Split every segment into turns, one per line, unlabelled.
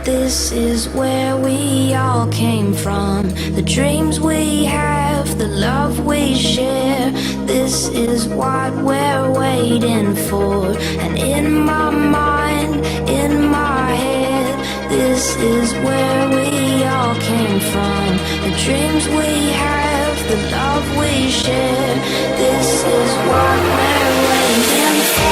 This is where we all came from. The dreams we have, the love we share. This is what we're waiting for. And in my mind, in my head, this is where we all came from. The dreams we have, the love we share. This is what we're waiting for.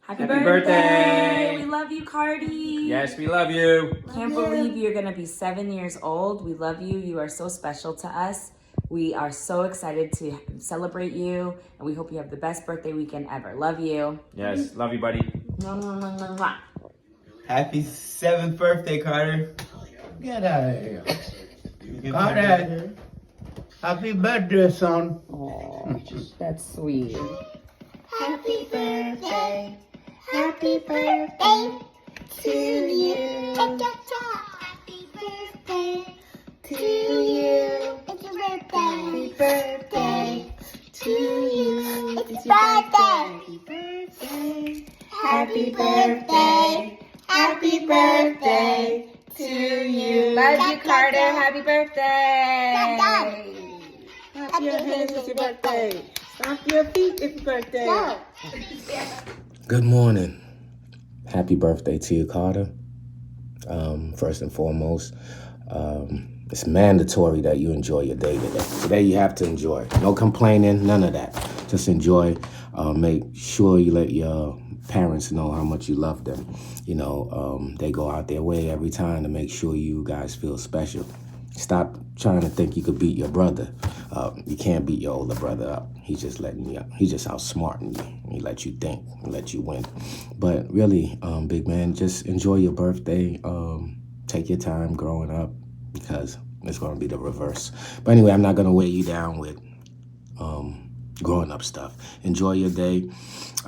Happy birthday!
We love you, Cardi.
Yes, we love you.
Can't believe you're gonna be 7 years old. We love you. You are so special to us. We are so excited to celebrate you, and we hope you have the best birthday weekend ever. Love you.
Yes, love you, buddy.
Happy 7th birthday, Carter.
Get out of here. Carter. Happy birthday, son.
Oh, that's sweet.
Happy birthday. Happy birthday to you. Happy birthday to you. It's your birthday. Happy birthday to you. It's your birthday. Happy birthday. Happy birthday to you.
Love you, Carter. Happy birthday.
Clap your hands, it's your birthday. Stomp your feet, it's your birthday.
No.
Good morning. Happy birthday to you, Carter. First and foremost, it's mandatory that you enjoy your day today. Today you have to enjoy. No complaining, none of that. Just enjoy. Make sure you let your parents know how much you love them. You know, they go out their way every time to make sure you guys feel special. Stop trying to think you could beat your brother. You can't beat your older brother up. He's just letting you up. He's just outsmarting you. He let you think, he let you win. But really, big man, just enjoy your birthday. Take your time growing up because it's going to be the reverse. But anyway, I'm not going to weigh you down with growing up stuff. Enjoy your day.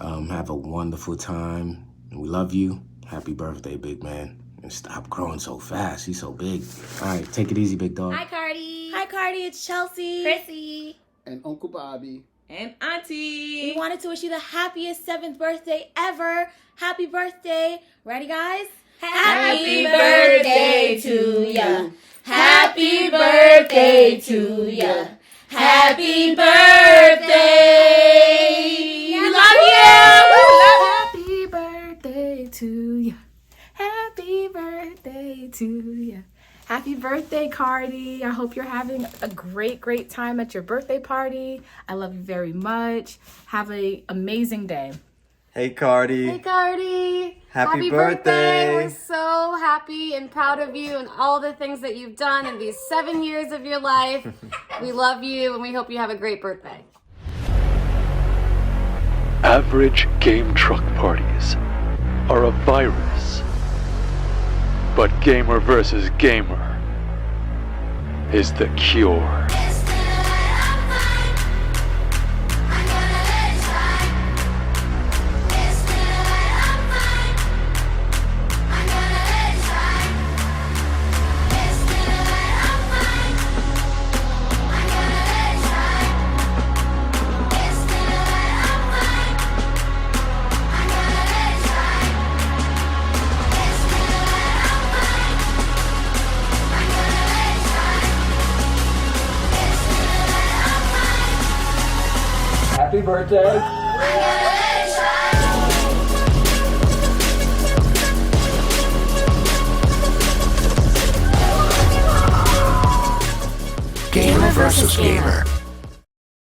Have a wonderful time. We love you. Happy birthday, big man. And stop growing so fast. He's so big. All right, take it easy, big dog.
Hi, Cardi.
Hi, Cardi. It's Chelsea.
Chrissy.
And Uncle Bobby.
And Auntie.
We wanted to wish you the happiest 7th birthday ever. Happy birthday. Ready, guys?
Happy birthday to ya. Happy birthday to ya. Happy birthday. We love you.
Happy birthday to ya. Happy birthday to ya. Happy birthday, Cardi. I hope you're having a great, great time at your birthday party. I love you very much. Have an amazing day.
Hey, Cardi.
Hey, Cardi.
Happy birthday.
We're so happy and proud of you and all the things that you've done in these 7 years of your life. We love you and we hope you have a great birthday.
Average GameTruck parties are a virus. But gamer versus gamer is the cure.
birthday.
Gamer versus gamer.